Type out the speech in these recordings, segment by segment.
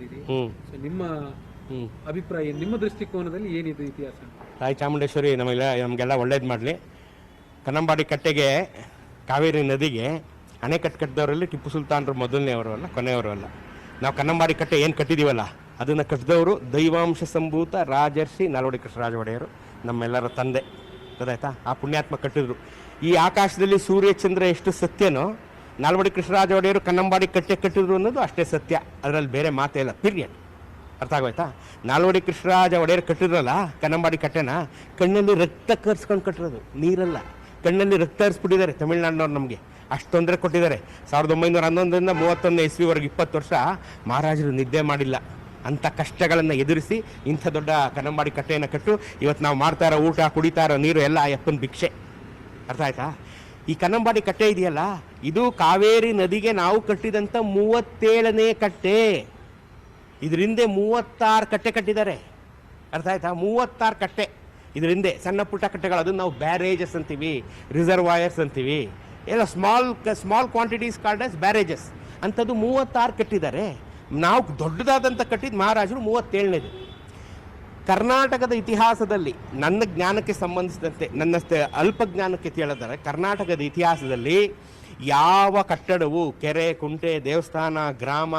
ಮಾಡಿದ್ದೀರಿ. ನಿಮ್ಮ ಅಭಿಪ್ರಾಯ, ನಿಮ್ಮ ದೃಷ್ಟಿಕೋನದಲ್ಲಿ ಏನಿದೆ ಇತಿಹಾಸ? ತಾಯಿ ಚಾಮುಂಡೇಶ್ವರಿ ನಮಗೆಲ್ಲ ಒಳ್ಳೇದು ಮಾಡಲಿ. ಕನ್ನಂಬಾಡಿ ಕಟ್ಟೆಗೆ, ಕಾವೇರಿ ನದಿಗೆ ಅಣೆಕಟ್ಟು ಕಟ್ಟಿದವರಲ್ಲಿ ಟಿಪ್ಪು ಸುಲ್ತಾನರು ಮೊದಲನೇವರು ಅಲ್ಲ, ಕೊನೆಯವರು ಅಲ್ಲ. ನಾವು ಕನ್ನಂಬಾಡಿ ಕಟ್ಟೆ ಏನು ಕಟ್ಟಿದ್ದೀವಲ್ಲ, ಅದನ್ನು ಕಟ್ಟಿದವರು ದೈವಾಂಶ ಸಂಭೂತ ರಾಜರ್ಷಿ ನಾಲ್ವಡಿ ಕೃಷ್ಣರಾಜ ಒಡೆಯರು, ನಮ್ಮೆಲ್ಲರ ತಂದೆ. ಗೊತ್ತಾಯ್ತಾ? ಆ ಪುಣ್ಯಾತ್ಮ ಕಟ್ಟಿದ್ರು. ಈ ಆಕಾಶದಲ್ಲಿ ಸೂರ್ಯ ಚಂದ್ರ ಎಷ್ಟು ಸತ್ಯನೋ, ನಾಲ್ವಡಿ ಕೃಷ್ಣರಾಜ ಒಡೆಯರು ಕನ್ನಂಬಾಡಿ ಕಟ್ಟೆ ಕಟ್ಟಿದ್ರು ಅನ್ನೋದು ಅಷ್ಟೇ ಸತ್ಯ. ಅದರಲ್ಲಿ ಬೇರೆ ಮಾತೇ ಇಲ್ಲ, ಪಿರಿಯಡ್. ಅರ್ಥ ಆಗೋಯ್ತಾ? ನಾಲ್ವಡಿ ಕೃಷ್ಣರಾಜ ಒಡೆಯರು ಕಟ್ಟಿದ್ರಲ್ಲ ಕನ್ನಂಬಾಡಿ ಕಟ್ಟೆನ, ಕಣ್ಣಲ್ಲಿ ರಕ್ತ ಕರ್ಸ್ಕೊಂಡು ಕಟ್ಟಿರೋದು, ನೀರಲ್ಲ. ಕಣ್ಣಲ್ಲಿ ರಕ್ತ ಹರಿಸ್ಬಿಟ್ಟಿದ್ದಾರೆ ತಮಿಳ್ನಾಡಿನವ್ರು. ನಮಗೆ ಅಷ್ಟು ತೊಂದರೆ ಕೊಟ್ಟಿದ್ದಾರೆ. 1911ರಿಂದ 31 ಇಸ್ವಿವರೆಗೆ 20 ವರ್ಷ ಮಹಾರಾಜರು ನಿದ್ದೆ ಮಾಡಿಲ್ಲ. ಅಂಥ ಕಷ್ಟಗಳನ್ನು ಎದುರಿಸಿ ಇಂಥ ದೊಡ್ಡ ಕನ್ನಂಬಾಡಿ ಕಟ್ಟೆಯನ್ನು ಕಟ್ಟು ಇವತ್ತು ನಾವು ಮಾಡ್ತಾ ಇರೋ ಊಟ, ಕುಡಿತಾ ಇರೋ ನೀರು ಎಲ್ಲ ಅಯ್ಯಪ್ಪನ ಭಿಕ್ಷೆ. ಅರ್ಥ ಆಯ್ತಾ? ಈ ಕನ್ನಂಬಾಡಿ ಕಟ್ಟೆ ಇದೆಯಲ್ಲ, ಇದು ಕಾವೇರಿ ನದಿಗೆ ನಾವು ಕಟ್ಟಿದಂಥ 37ನೇ ಕಟ್ಟೆ. ಇದರಿಂದ 36 ಕಟ್ಟೆ ಕಟ್ಟಿದ್ದಾರೆ. ಅರ್ಥ ಆಯ್ತಾ? 36 ಕಟ್ಟೆ ಇದರಿಂದ. ಸಣ್ಣ ಪುಟ್ಟ ಕಟ್ಟೆಗಳು, ಅದನ್ನು ನಾವು ಬ್ಯಾರೇಜಸ್ ಅಂತೀವಿ, ರಿಸರ್ವಾಯರ್ಸ್ ಅಂತೀವಿ. ಎಲ್ಲ ಸ್ಮಾಲ್ ಕ್ವಾಂಟಿಟೀಸ್ ಕಾಲ್ಡ್ ಆಸ್ ಬ್ಯಾರೇಜಸ್. ಅಂಥದ್ದು 36 ಕಟ್ಟಿದ್ದಾರೆ. ನಾವು ದೊಡ್ಡದಾದಂಥ ಕಟ್ಟಿದ್ದು ಮಹಾರಾಜರು 37ನೇದು. ಕರ್ನಾಟಕದ ಇತಿಹಾಸದಲ್ಲಿ ನನ್ನ ಜ್ಞಾನಕ್ಕೆ ಸಂಬಂಧಿಸಿದಂತೆ, ನನ್ನ ಅಲ್ಪ ಜ್ಞಾನಕ್ಕೆ ತಿಳಿದರೆ, ಕರ್ನಾಟಕದ ಇತಿಹಾಸದಲ್ಲಿ ಯಾವ ಕಟ್ಟಡವು, ಕೆರೆ, ಕುಂಟೆ, ದೇವಸ್ಥಾನ, ಗ್ರಾಮ,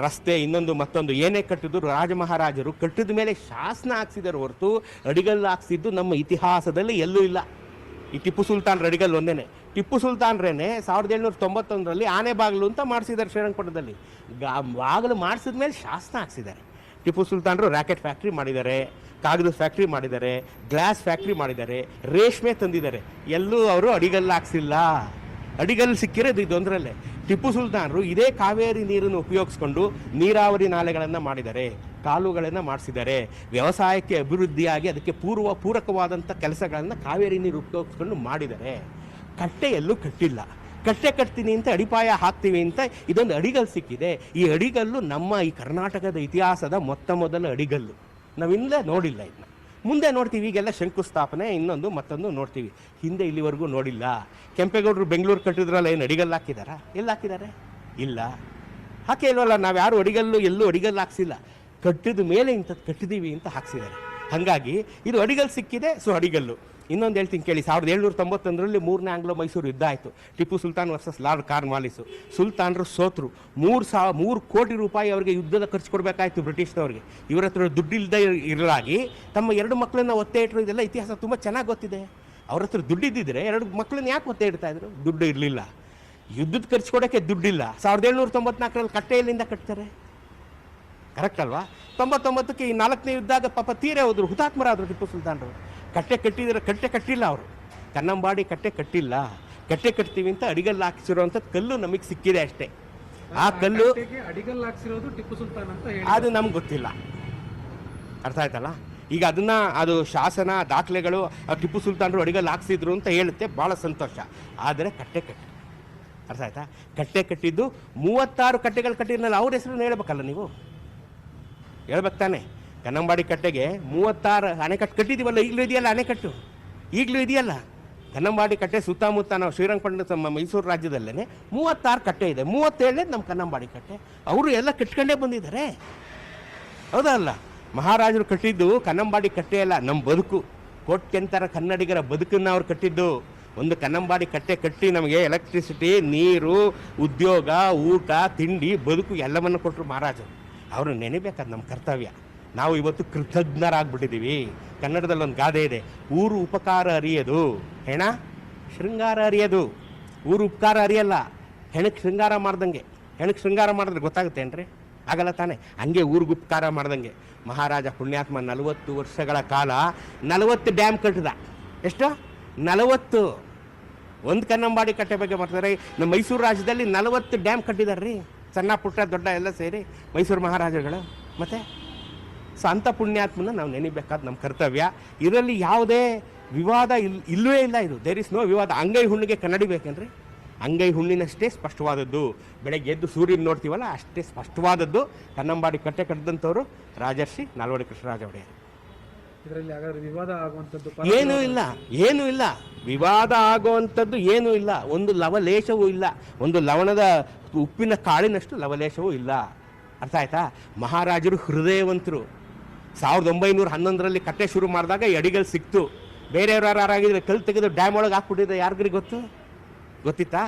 ರಸ್ತೆ, ಇನ್ನೊಂದು ಮತ್ತೊಂದು ಏನೇ ಕಟ್ಟಿದ್ರು ರಾಜಮಹಾರಾಜರು ಕಟ್ಟಿದ ಮೇಲೆ ಶಾಸನ ಹಾಕ್ಸಿದಾರೆ ಹೊರತು ಅಡಿಗಲ್ಲು ಹಾಕ್ಸಿದ್ದು ನಮ್ಮ ಇತಿಹಾಸದಲ್ಲಿ ಎಲ್ಲೂ ಇಲ್ಲ. ಈ ಟಿಪ್ಪು ಸುಲ್ತಾನ್ರ ಅಡಿಗಲ್ಲು ಒಂದೇನೆ. ಟಿಪ್ಪು ಸುಲ್ತಾನ್ರೇನೆ 1791ರಲ್ಲಿ ಆನೆ ಬಾಗಿಲು ಅಂತ ಮಾಡಿಸಿದ್ದಾರೆ ಶ್ರೀರಂಗಪಟ್ಟಣದಲ್ಲಿ. ಬಾಗಿಲು ಮಾಡಿಸಿದ ಮೇಲೆ ಶಾಸನ ಹಾಕ್ಸಿದ್ದಾರೆ. ಟಿಪ್ಪು ಸುಲ್ತಾನರು ರ್ಯಾಕೆಟ್ ಫ್ಯಾಕ್ಟ್ರಿ ಮಾಡಿದ್ದಾರೆ, ಕಾಗದ ಫ್ಯಾಕ್ಟ್ರಿ ಮಾಡಿದ್ದಾರೆ, ಗ್ಲಾಸ್ ಫ್ಯಾಕ್ಟ್ರಿ ಮಾಡಿದ್ದಾರೆ, ರೇಷ್ಮೆ ತಂದಿದ್ದಾರೆ. ಎಲ್ಲೂ ಅವರು ಅಡಿಗಲ್ಲು ಹಾಕ್ಸಿಲ್ಲ. ಅಡಿಗಲ್ಲು ಸಿಕ್ಕಿರೋದು ಇದೊಂದರಲ್ಲೇ. ಟಿಪ್ಪು ಸುಲ್ತಾನರು ಇದೇ ಕಾವೇರಿ ನೀರನ್ನು ಉಪಯೋಗಿಸ್ಕೊಂಡು ನೀರಾವರಿ ನಾಲೆಗಳನ್ನು ಮಾಡಿದ್ದಾರೆ, ಕಾಲುಗಳನ್ನು ಮಾಡಿಸಿದ್ದಾರೆ. ವ್ಯವಸಾಯಕ್ಕೆ ಅಭಿವೃದ್ಧಿಯಾಗಿ ಅದಕ್ಕೆ ಪೂರಕವಾದಂಥ ಕೆಲಸಗಳನ್ನು ಕಾವೇರಿ ನೀರು ಉಪಯೋಗಿಸ್ಕೊಂಡು ಮಾಡಿದ್ದಾರೆ. ಕಟ್ಟೆ ಎಲ್ಲೂ ಕಟ್ಟಿಲ್ಲ. ಕಟ್ಟೆ ಕಟ್ತೀನಿ ಅಂತ ಅಡಿಪಾಯ ಹಾಕ್ತೀವಿ ಅಂತ ಇದೊಂದು ಅಡಿಗಲ್ಲು ಸಿಕ್ಕಿದೆ. ಈ ಅಡಿಗಲ್ಲು ನಮ್ಮ ಈ ಕರ್ನಾಟಕದ ಇತಿಹಾಸದ ಮೊದಲ ಅಡಿಗಲ್ಲು. ನಾವಿಂದ ನೋಡಿಲ್ಲ. ಇದನ್ನ ಮುಂದೆ ನೋಡ್ತೀವಿ. ಈಗೆಲ್ಲ ಶಂಕುಸ್ಥಾಪನೆ, ಇನ್ನೊಂದು ಮತ್ತೊಂದು ನೋಡ್ತೀವಿ. ಹಿಂದೆ ಇಲ್ಲಿವರೆಗೂ ನೋಡಿಲ್ಲ. ಕೆಂಪೇಗೌಡರು ಬೆಂಗಳೂರು ಕಟ್ಟಿದ್ರಲ್ಲ, ಏನು ಅಡಿಗಲ್ಲು ಹಾಕಿದಾರ? ಎಲ್ಲಿ ಹಾಕಿದ್ದಾರೆ? ಇಲ್ಲ, ಹಾಕೇ ಇಲ್ವಲ್ಲ. ನಾವು ಯಾರು ಅಡಿಗಲ್ಲು ಎಲ್ಲೂ ಅಡಿಗಲ್ಲು ಹಾಕ್ಸಿಲ್ಲ. ಕಟ್ಟಿದ ಮೇಲೆ ಇಂಥದ್ದು ಕಟ್ಟಿದ್ದೀವಿ ಅಂತ ಹಾಕ್ಸಿದ್ದಾರೆ. ಹಾಗಾಗಿ ಇದು ಅಡಿಗಲ್ಲು ಸಿಕ್ಕಿದೆ, ಸೊ ಅಡಿಗಲ್ಲು. ಇನ್ನೊಂದು ಹೇಳ್ತೀನಿ ಕೇಳಿ. 1791ರಲ್ಲಿ 3ನೇ ಆಂಗ್ಲೋ ಮೈಸೂರು ಯುದ್ಧ ಆಯಿತು. Tipu Sultan versus Lord Cornwallis. ಸುಲ್ತಾನರು ಸೋತರು. 3 ಕೋಟಿ ರೂಪಾಯಿ ಅವರಿಗೆ ಯುದ್ಧದ ಖರ್ಚು ಕೊಡಬೇಕಾಯ್ತು ಬ್ರಿಟಿಷ್ನವ್ರಿಗೆ. ಇವರ ಹತ್ರ ದುಡ್ಡಿಲ್ಲದೆ ಇರಲಾಗಿ ತಮ್ಮ 2 ಮಕ್ಕಳನ್ನ ಒತ್ತೆ ಇಟ್ಟರು. ಇದೆಲ್ಲ ಇತಿಹಾಸ ತುಂಬ ಚೆನ್ನಾಗಿ ಗೊತ್ತಿದೆ. ಅವ್ರ ಹತ್ರ ದುಡ್ಡಿದ್ದಿದ್ರೆ 2 ಮಕ್ಕಳನ್ನ ಯಾಕೆ ಒತ್ತೆ ಇಡ್ತಾ ಇದ್ರು? ದುಡ್ಡು ಇರಲಿಲ್ಲ. ಯುದ್ಧದ ಖರ್ಚು ಕೊಡೋಕ್ಕೆ ದುಡ್ಡಿಲ್ಲ. 1794ರಲ್ಲಿ ಕಟ್ಟೆಯಲ್ಲಿಂದ ಕಟ್ತಾರೆ. ಕರೆಕ್ಟ್ ಅಲ್ವಾ? 99ಕ್ಕೆ ಈ 4ನೇ ಯುದ್ಧಾಗ ಪಾಪ ತೀರೇ ಹೋದ್ರು, ಹುತಾತ್ಮರಾದರು ಟಿಪ್ಪು ಸುಲ್ತಾನರು. ಕಟ್ಟೆ ಕಟ್ಟಿದ್ರೆ, ಕಟ್ಟೆ ಕಟ್ಟಿಲ್ಲ ಅವರು. ಕನ್ನಂಬಾಡಿ ಕಟ್ಟೆ ಕಟ್ಟಿಲ್ಲ. ಕಟ್ಟೆ ಕಟ್ತೀವಿ ಅಂತ ಅಡಿಗಲ್ಲು ಹಾಕಿಸಿರುವಂಥದ್ದು ಕಲ್ಲು ನಮಗೆ ಸಿಕ್ಕಿದೆ ಅಷ್ಟೇ. ಆ ಕಲ್ಲು ಅಡಿಗಲ್ಲು ಹಾಕಿಸಿರೋದು ಟಿಪ್ಪು ಸುಲ್ತಾನ್ ಅಂತ ಹೇಳಿ ಅದು ನಮ್ಗೆ ಗೊತ್ತಿಲ್ಲ. ಅರ್ಥ ಆಯ್ತಲ್ಲ? ಈಗ ಅದು ಶಾಸನ ದಾಖಲೆಗಳು ಟಿಪ್ಪು ಸುಲ್ತಾನರು ಅಡಿಗಲ್ಲು ಹಾಕ್ಸಿದ್ರು ಅಂತ ಹೇಳುತ್ತೆ, ಭಾಳ ಸಂತೋಷ. ಆದರೆ ಕಟ್ಟೆ ಕಟ್ಟಿ, ಅರ್ಥ ಆಯ್ತಾ? ಕಟ್ಟೆ ಕಟ್ಟಿದ್ದು 36 ಕಟ್ಟೆಗಳು ಕಟ್ಟಿದ್ನಲ್ಲ, ಅವ್ರ ಹೆಸರನ್ನು ಹೇಳ್ಬೇಕಲ್ಲ ನೀವು, ಹೇಳ್ಬೇಕು ತಾನೆ. ಕನ್ನಂಬಾಡಿ ಕಟ್ಟೆಗೆ 36 ಅಣೆಕಟ್ಟು ಕಟ್ಟಿದ್ದೀವಲ್ಲ, ಈಗಲೂ ಇದೆಯಲ್ಲ ಅಣೆಕಟ್ಟು, ಈಗಲೂ ಇದೆಯಲ್ಲ ಕನ್ನಂಬಾಡಿ ಕಟ್ಟೆ. ಸುತ್ತಮುತ್ತ ನಾವು ಶ್ರೀರಂಗಪಟ್ಟಣ ಮೈಸೂರು ರಾಜ್ಯದಲ್ಲೇ 36 ಕಟ್ಟೆ ಇದೆ. 37ನೇ ನಮ್ಮ ಕನ್ನಂಬಾಡಿ ಕಟ್ಟೆ. ಅವರು ಎಲ್ಲ ಕಟ್ಕೊಂಡೇ ಬಂದಿದ್ದಾರೆ, ಹೌದಾ ಅಲ್ಲ? ಮಹಾರಾಜರು ಕಟ್ಟಿದ್ದು ಕನ್ನಂಬಾಡಿ ಕಟ್ಟೆ ಅಲ್ಲ, ನಮ್ಮ ಬದುಕು. ಕೋಟ್ಯಂತರ ಕನ್ನಡಿಗರ ಬದುಕನ್ನು ಅವ್ರು ಕಟ್ಟಿದ್ದು. ಒಂದು ಕನ್ನಂಬಾಡಿ ಕಟ್ಟೆ ಕಟ್ಟಿ ನಮಗೆ ಎಲೆಕ್ಟ್ರಿಸಿಟಿ, ನೀರು, ಉದ್ಯೋಗ, ಊಟ, ತಿಂಡಿ, ಬದುಕು ಎಲ್ಲವನ್ನು ಕೊಟ್ಟರು ಮಹಾರಾಜರು. ಅವರು ನೆನೆಬೇಕಾದ ನಮ್ಮ ಕರ್ತವ್ಯ. ನಾವು ಇವತ್ತು ಕೃತಜ್ಞರಾಗ್ಬಿಟ್ಟಿದ್ದೀವಿ. ಕನ್ನಡದಲ್ಲಿ ಒಂದು ಗಾದೆ ಇದೆ, ಊರು ಉಪಕಾರ ಅರಿಯದು, ಹೆಣ ಶೃಂಗಾರ ಅರಿಯದು. ಊರು ಉಪಕಾರ ಅರಿಯಲ್ಲ, ಹೆಣಕ್ಕೆ ಶೃಂಗಾರ ಮಾಡ್ದಂಗೆ. ಹೆಣಕ್ಕೆ ಶೃಂಗಾರ ಮಾಡಿದ್ರೆ ಗೊತ್ತಾಗುತ್ತೆ ಏನ್ರಿ? ಆಗಲ್ಲ ತಾನೆ. ಹಂಗೆ ಊರಿಗೆ ಉಪಕಾರ ಮಾಡ್ದಂಗೆ ಮಹಾರಾಜ ಪುಣ್ಯಾತ್ಮ 40 ವರ್ಷಗಳ ಕಾಲ 40 ಡ್ಯಾಮ್ ಕಟ್ಟಿದ. ಎಷ್ಟು? 40. ಒಂದು ಕನ್ನಂಬಾಡಿ ಕಟ್ಟೆ ಬಗ್ಗೆ ಬರ್ತಾರೆ. ನಮ್ಮ ಮೈಸೂರು ರಾಜ್ಯದಲ್ಲಿ 40 ಡ್ಯಾಮ್ ಕಟ್ಟಿದ್ದಾರೆ ರೀ, ಸಣ್ಣ ಪುಟ್ಟ ದೊಡ್ಡ ಎಲ್ಲ ಸೇರಿ ಮೈಸೂರು ಮಹಾರಾಜರುಗಳು. ಮತ್ತು ಸೊ ಅಂಥ ಪುಣ್ಯಾತ್ಮನ ನಾವು ನೆನಿಬೇಕಾದ ನಮ್ಮ ಕರ್ತವ್ಯ. ಇದರಲ್ಲಿ ಯಾವುದೇ ವಿವಾದ ಇಲ್ಲವೇ ಇಲ್ಲ. ಇದು ದೇರ್ ಇಸ್ ನೋ ವಿವಾದ. ಅಂಗೈ ಹುಣ್ಣಿಗೆ ಕನ್ನಡಿ ಬೇಕೇನ್ರಿ? ಅಂಗೈ ಹುಣ್ಣಿನಷ್ಟೇ ಸ್ಪಷ್ಟವಾದದ್ದು. ಬೆಳಗ್ಗೆ ಎದ್ದು ಸೂರ್ಯನ ನೋಡ್ತೀವಲ್ಲ, ಅಷ್ಟೇ ಸ್ಪಷ್ಟವಾದದ್ದು ಕನ್ನಂಬಾಡಿ ಕಟ್ಟೆ ಕಟ್ಟಿದಂಥವ್ರು ರಾಜರ್ಷಿ ನಾಲ್ವಡಿ ಕೃಷ್ಣರಾಜ ಒಡೆಯರು. ಇದರಲ್ಲಿ ಹಾಗಾದ್ರೆ ವಿವಾದ ಆಗುವಂಥದ್ದು ಏನೂ ಇಲ್ಲ, ಏನೂ ಇಲ್ಲ. ವಿವಾದ ಆಗುವಂಥದ್ದು ಏನೂ ಇಲ್ಲ. ಒಂದು ಲವಲೇಶವೂ ಇಲ್ಲ. ಒಂದು ಲವಣದ ಉಪ್ಪಿನ ಕಾಳಿನಷ್ಟು ಲವಲೇಶವೂ ಇಲ್ಲ. ಅರ್ಥ ಆಯ್ತಾ? ಮಹಾರಾಜರು ಹೃದಯವಂತರು. 1911ರಲ್ಲಿ ಕಟ್ಟೆ ಶುರು ಮಾಡಿದಾಗ ಈ ಅಡಿಗಳು ಸಿಕ್ತು. ಬೇರೆಯವ್ರು ಯಾರಾಗಿದ್ರೆ ಕಲ್ಲು ತೆಗೆದು ಡ್ಯಾಮ್ ಒಳಗೆ ಹಾಕ್ಬಿಟ್ಟಿದ್ರೆ ಯಾರಿಗ್ರಿ ಗೊತ್ತಿತ್ತಾ?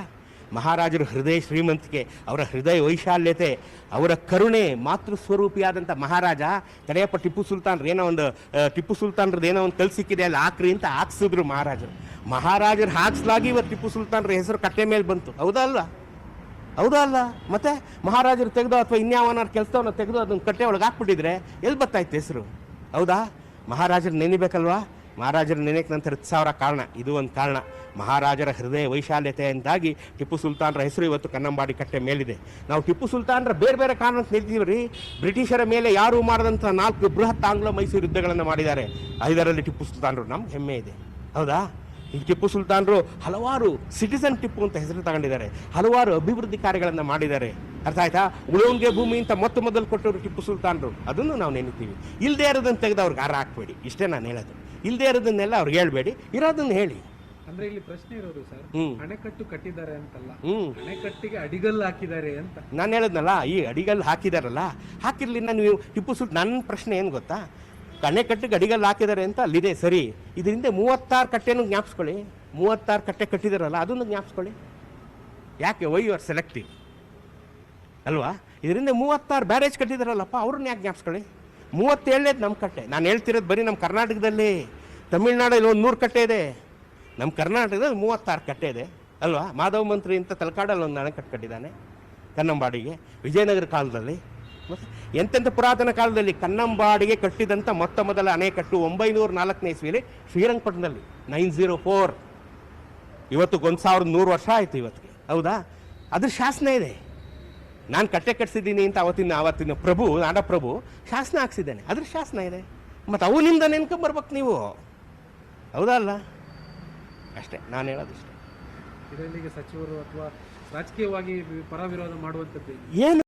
ಮಹಾರಾಜರು ಹೃದಯ ಶ್ರೀಮಂತಿಕೆ, ಅವರ ಹೃದಯ ವೈಶಾಲ್ಯತೆ, ಅವರ ಕರುಣೆ, ಮಾತೃ ಸ್ವರೂಪಿಯಾದಂಥ ಮಹಾರಾಜ ತಡೆಯಪ್ಪ ಟಿಪ್ಪು ಸುಲ್ತಾನ್ರದ್ದು ಏನೋ ಒಂದು ಕಲ್ಲು ಸಿಕ್ಕಿದೆ ಅಲ್ಲಿ ಹಾಕ್ರಿ ಅಂತ ಹಾಕ್ಸಿದ್ರು ಮಹಾರಾಜರು ಹಾಕ್ಸಲಾಗಿ ಇವತ್ತು ಟಿಪ್ಪು ಸುಲ್ತಾನ್ರ ಹೆಸರು ಕಟ್ಟೆ ಮೇಲೆ ಬಂತು. ಹೌದಾ ಅಲ್ಲ? ಮತ್ತೆ ಮಹಾರಾಜರು ತೆಗೆದು ಅಥವಾ ಇನ್ಯಾವನಾರು ಕೆಲಸವನ್ನ ತೆಗೆದು ಅದನ್ನು ಕಟ್ಟೆ ಒಳಗೆ ಹಾಕ್ಬಿಟ್ಟಿದ್ರೆ ಎಲ್ಲಿ ಬರ್ತಾಯಿತ್ತು ಹೆಸರು? ಹೌದಾ? ಮಹಾರಾಜರು ನೆನಿಬೇಕಲ್ವಾ? ಮಹಾರಾಜರು ನೆನೆಯಕ್ಕೆ ನಂತರ 10,000 ಕಾರಣ, ಇದು ಒಂದು ಕಾರಣ. ಮಹಾರಾಜರ ಹೃದಯ ವೈಶಾಲ್ಯತೆಯಿಂದಾಗಿ ಟಿಪ್ಪು ಸುಲ್ತಾನ್ರ ಹೆಸರು ಇವತ್ತು ಕನ್ನಂಬಾಡಿ ಕಟ್ಟೆ ಮೇಲಿದೆ. ನಾವು ಟಿಪ್ಪು ಸುಲ್ತಾನ್ರ ಬೇರೆ ಕಾರಣಕ್ಕೆ ನಿಲ್ತೀವಿ ರೀ. ಬ್ರಿಟಿಷರ ಮೇಲೆ ಯಾರು ಮಾಡದಂಥ 4 ಬೃಹತ್ ಆಂಗ್ಲ ಮೈಸೂರು ಯುದ್ಧಗಳನ್ನು ಮಾಡಿದ್ದಾರೆ. 5ರಲ್ಲಿ ಟಿಪ್ಪು ಸುಲ್ತಾನ್ರು ನಮ್ಗೆ ಹೆಮ್ಮೆ ಇದೆ. ಹೌದಾ? ಈ ಟಿಪ್ಪು ಸುಲ್ತಾನ್ರು ಹಲವಾರು ಸಿಟಿಸನ್ ಟಿಪ್ಪು ಅಂತ ಹೆಸರು ತಗೊಂಡಿದ್ದಾರೆ, ಹಲವಾರು ಅಭಿವೃದ್ಧಿ ಕಾರ್ಯಗಳನ್ನು ಮಾಡಿದ್ದಾರೆ. ಅರ್ಥ ಆಯ್ತಾ? ಉಳೋನ್ಗೆ ಭೂಮಿ ಅಂತ ಮೊದಲು ಕೊಟ್ಟವರು ಟಿಪ್ಪು ಸುಲ್ತಾನ್ರು, ಅದನ್ನು ನಾವು ನೆನಿತೀವಿ. ಇಲ್ಲದೆ ಇರೋದನ್ನು ತೆಗೆದು ಅವ್ರಿಗೆ ಹಾರ ಹಾಕ್ಬೇಡಿ, ಇಷ್ಟೇ ನಾನು ಹೇಳೋದು. ಇಲ್ಲದೆ ಇರೋದನ್ನೆಲ್ಲ ಅವ್ರಿಗೆ ಹೇಳ್ಬೇಡಿ, ಇರೋದನ್ನು ಹೇಳಿ. ಅಂದ್ರೆ ಇಲ್ಲಿ ಪ್ರಶ್ನೆ ಇರೋದು ಸರ್, ಅಣೆಕಟ್ಟು ಕಟ್ಟಿದ್ದಾರೆ ಅಂತಲ್ಲ, ಅಣೆಕಟ್ಟಿಗೆ ಅಡಿಗಲ್ಲು ಹಾಕಿದ್ದಾರೆ ಅಂತ. ನಾನು ಹೇಳದ್ನಲ್ಲ, ಈ ಅಡಿಗಲ್ಲು ಹಾಕಿದಾರಲ್ಲ, ಹಾಕಿರ್ಲಿ. ನೀವು ಟಿಪ್ಪು ನನ್ನ ಪ್ರಶ್ನೆ ಏನು ಗೊತ್ತಾ? ಅಣೆಕಟ್ಟಿಗೆ ಅಡಿಗಲ್ಲು ಹಾಕಿದ್ದಾರೆ ಅಂತ ಅಲ್ಲಿದೆ ಸರಿ, ಇದರಿಂದ 36 ಕಟ್ಟೆನೂ ಜ್ಞಾಪಿಸ್ಕೊಳ್ಳಿ. 36 ಕಟ್ಟೆ ಕಟ್ಟಿದಾರಲ್ಲ, ಅದನ್ನು ಜ್ಞಾಪಿಸ್ಕೊಳ್ಳಿ. ಯಾಕೆ ವೈ ಯು ಆರ್ ಸೆಲೆಕ್ಟಿವ್ ಅಲ್ವಾ? ಇದರಿಂದ 36 ಬ್ಯಾರೇಜ್ ಕಟ್ಟಿದಾರಲ್ಲಪ್ಪ, ಅವ್ರನ್ನ ಯಾಕೆ ಜ್ಞಾಪಿಸ್ಕೊಳ್ಳಿ? 37ನೇದು ನಮ್ಮ ಕಟ್ಟೆ. ನಾನು ಹೇಳ್ತಿರೋದು ಬರೀ ನಮ್ಮ ಕರ್ನಾಟಕದಲ್ಲಿ. ತಮಿಳ್ನಾಡಲ್ಲಿ ಒಂದು 100 ಕಟ್ಟೆ ಇದೆ, ನಮ್ಮ ಕರ್ನಾಟಕದಲ್ಲಿ 36 ಕಟ್ಟೆ ಇದೆ ಅಲ್ವಾ? ಮಾಧವ ಮಂತ್ರಿ ಅಂತ ತಲಕಾಡಲ್ಲಿ ಒಂದು ಅಣೆಕಟ್ಟು ಕಟ್ಟಿದ್ದಾನೆ ಕನ್ನಂಬಾಡಿಗೆ, ವಿಜಯನಗರ ಕಾಲದಲ್ಲಿ. ಮತ್ತು ಎಂತೆಂಥ ಪುರಾತನ ಕಾಲದಲ್ಲಿ ಕನ್ನಂಬಾಡಿಗೆ ಕಟ್ಟಿದಂಥ ಮೊದಲ ಅಣೆಕಟ್ಟು 904ನೇ ಇಸ್ವಿಯಲ್ಲಿ ಶ್ರೀರಂಗಪಟ್ಟಣದಲ್ಲಿ 904. ಇವತ್ತು 1100 ವರ್ಷ ಆಯಿತು ಇವತ್ತಿಗೆ. ಹೌದಾ? ಅದ್ರ ಶಾಸನ ಇದೆ. ನಾನು ಕಟ್ಟೆ ಕಟ್ಸಿದ್ದೀನಿ ಅಂತ ಆವತ್ತಿನ ಪ್ರಭು, ನಾಡಪ್ರಭು ಶಾಸನ ಹಾಕ್ಸಿದ್ದಾನೆ, ಅದ್ರ ಶಾಸನ ಇದೆ. ಮತ್ತು ಅವನಿಂದ ನೆನ್ಕೊಂಬರ್ಬೇಕು ನೀವು. ಹೌದಾ ಅಲ್ಲ? ಅಷ್ಟೇ ನಾನು ಹೇಳೋದಿಷ್ಟೇ. ಇದರಲ್ಲಿಗೆ ಸಚಿವರು ಅಥವಾ ರಾಜಕೀಯವಾಗಿ ಪರ ವಿರೋಧ ಮಾಡುವಂಥದ್ದು ಏನು